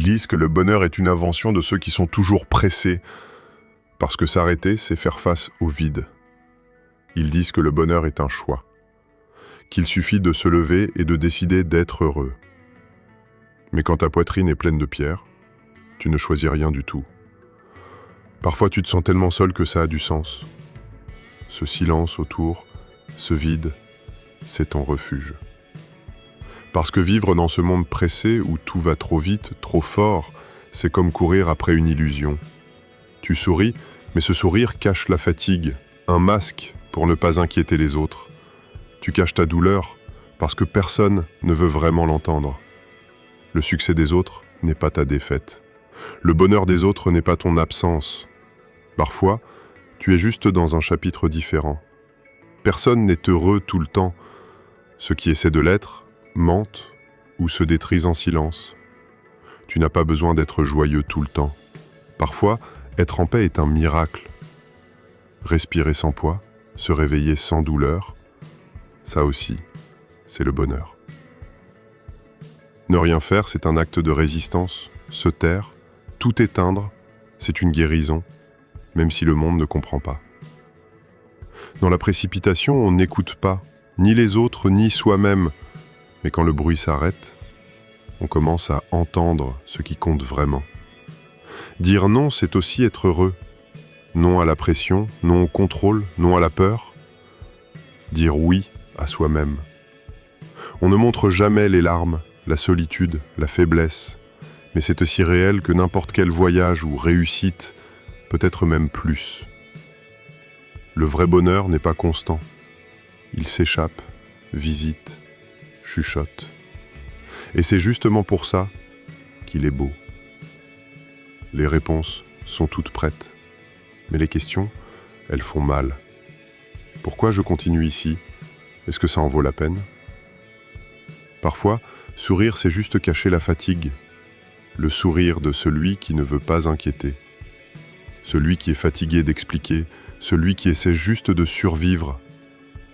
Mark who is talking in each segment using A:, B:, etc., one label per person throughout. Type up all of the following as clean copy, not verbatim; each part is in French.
A: disent que le bonheur est une invention de ceux qui sont toujours pressés, parce que s'arrêter, c'est faire face au vide. Ils disent que le bonheur est un choix, qu'il suffit de se lever et de décider d'être heureux. Mais quand ta poitrine est pleine de pierres, tu ne choisis rien du tout. Parfois tu te sens tellement seul que ça a du sens. Ce silence autour, ce vide, c'est ton refuge. Parce que vivre dans ce monde pressé où tout va trop vite, trop fort, c'est comme courir après une illusion. Tu souris, mais ce sourire cache la fatigue, un masque pour ne pas inquiéter les autres. Tu caches ta douleur parce que personne ne veut vraiment l'entendre. Le succès des autres n'est pas ta défaite. Le bonheur des autres n'est pas ton absence. Parfois, tu es juste dans un chapitre différent. Personne n'est heureux tout le temps. Ceux qui essaient de l'être mentent ou se détruisent en silence. Tu n'as pas besoin d'être joyeux tout le temps. Parfois, être en paix est un miracle. Respirer sans poids, se réveiller sans douleur, ça aussi, c'est le bonheur. Ne rien faire, c'est un acte de résistance. Se taire, tout éteindre, c'est une guérison, même si le monde ne comprend pas. Dans la précipitation, on n'écoute pas, ni les autres, ni soi-même. Mais quand le bruit s'arrête, on commence à entendre ce qui compte vraiment. Dire non, c'est aussi être heureux. Non à la pression, non au contrôle, non à la peur. Dire oui à soi-même. On ne montre jamais les larmes, la solitude, la faiblesse. Mais c'est aussi réel que n'importe quel voyage ou réussite, peut-être même plus. Le vrai bonheur n'est pas constant. Il s'échappe, visite, chuchote. Et c'est justement pour ça qu'il est beau. Les réponses sont toutes prêtes. Mais les questions, elles font mal. Pourquoi je continue ici? Est-ce que ça en vaut la peine? Parfois, sourire, c'est juste cacher la fatigue. Le sourire de celui qui ne veut pas inquiéter. Celui qui est fatigué d'expliquer, celui qui essaie juste de survivre.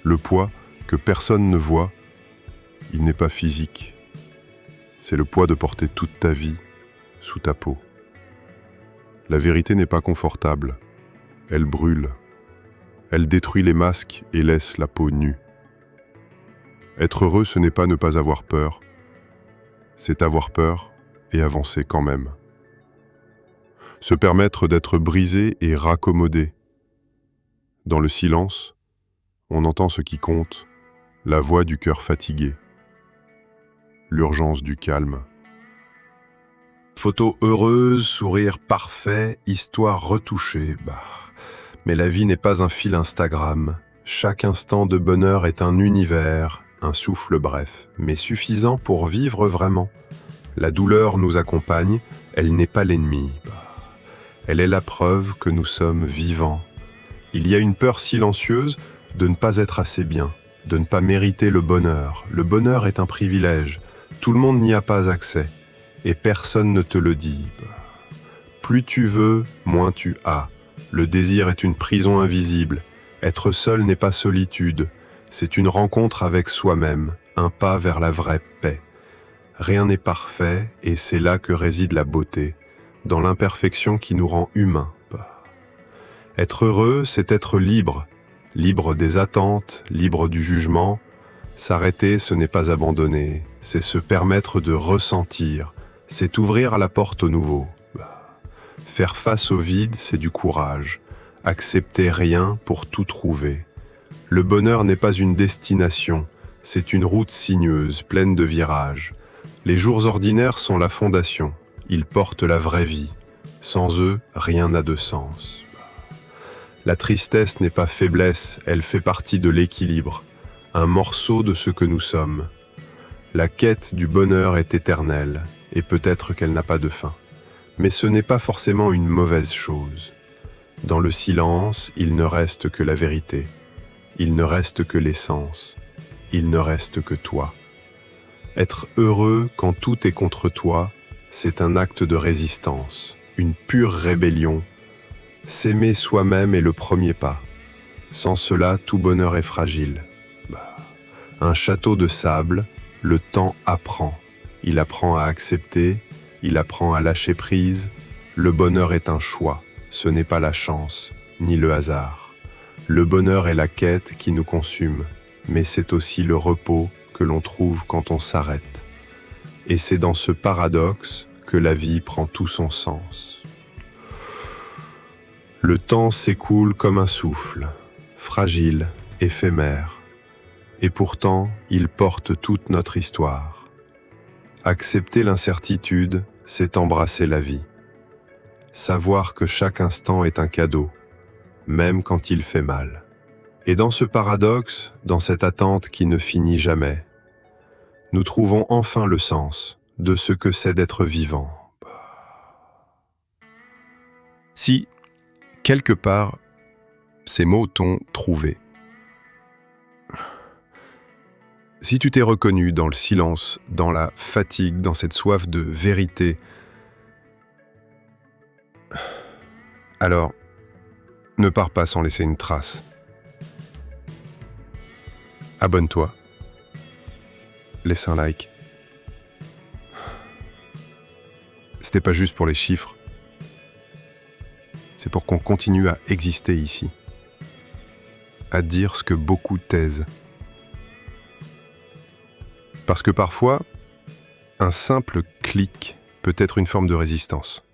A: Le poids que personne ne voit, il n'est pas physique. C'est le poids de porter toute ta vie sous ta peau. La vérité n'est pas confortable. Elle brûle. Elle détruit les masques et laisse la peau nue. Être heureux, ce n'est pas ne pas avoir peur. C'est avoir peur et avancer quand même. Se permettre d'être brisé et raccommodé. Dans le silence, on entend ce qui compte, la voix du cœur fatigué. L'urgence du calme.
B: Photo heureuse, sourire parfait, histoire retouchée. Mais la vie n'est pas un fil Instagram. Chaque instant de bonheur est un univers, un souffle bref, mais suffisant pour vivre vraiment. La douleur nous accompagne, elle n'est pas l'ennemi. Elle est la preuve que nous sommes vivants. Il y a une peur silencieuse de ne pas être assez bien, de ne pas mériter le bonheur. Le bonheur est un privilège. Tout le monde n'y a pas accès. Et personne ne te le dit. Plus tu veux, moins tu as. Le désir est une prison invisible. Être seul n'est pas solitude. C'est une rencontre avec soi-même, un pas vers la vraie paix. Rien n'est parfait et c'est là que réside la beauté, dans l'imperfection qui nous rend humains. Être heureux, c'est être libre, libre des attentes, libre du jugement. S'arrêter, ce n'est pas abandonner, c'est se permettre de ressentir, c'est ouvrir la porte au nouveau. Faire face au vide, c'est du courage. Accepter rien pour tout trouver. Le bonheur n'est pas une destination, c'est une route sinueuse, pleine de virages. Les jours ordinaires sont la fondation, ils portent la vraie vie. Sans eux, rien n'a de sens. La tristesse n'est pas faiblesse, elle fait partie de l'équilibre, un morceau de ce que nous sommes. La quête du bonheur est éternelle, et peut-être qu'elle n'a pas de fin. Mais ce n'est pas forcément une mauvaise chose. Dans le silence, il ne reste que la vérité. Il ne reste que l'essence. Il ne reste que toi. Être heureux quand tout est contre toi, c'est un acte de résistance, une pure rébellion. S'aimer soi-même est le premier pas. Sans cela, tout bonheur est fragile. Un château de sable, le temps apprend. Il apprend à accepter, Il apprend à lâcher prise. Le bonheur est un choix, ce n'est pas la chance, ni le hasard. Le bonheur est la quête qui nous consume, mais c'est aussi le repos que l'on trouve quand on s'arrête. Et c'est dans ce paradoxe que la vie prend tout son sens. Le temps s'écoule comme un souffle, fragile, éphémère, et pourtant il porte toute notre histoire. Accepter l'incertitude, c'est embrasser la vie. Savoir que chaque instant est un cadeau, même quand il fait mal. Et dans ce paradoxe, dans cette attente qui ne finit jamais, nous trouvons enfin le sens de ce que c'est d'être vivant.
A: Si, quelque part, ces mots t'ont trouvé. Si tu t'es reconnu dans le silence, dans la fatigue, dans cette soif de vérité, alors, ne pars pas sans laisser une trace. Abonne-toi. Laisse un like. C'était pas juste pour les chiffres. C'est pour qu'on continue à exister ici. À dire ce que beaucoup taisent. Parce que parfois, un simple clic peut être une forme de résistance.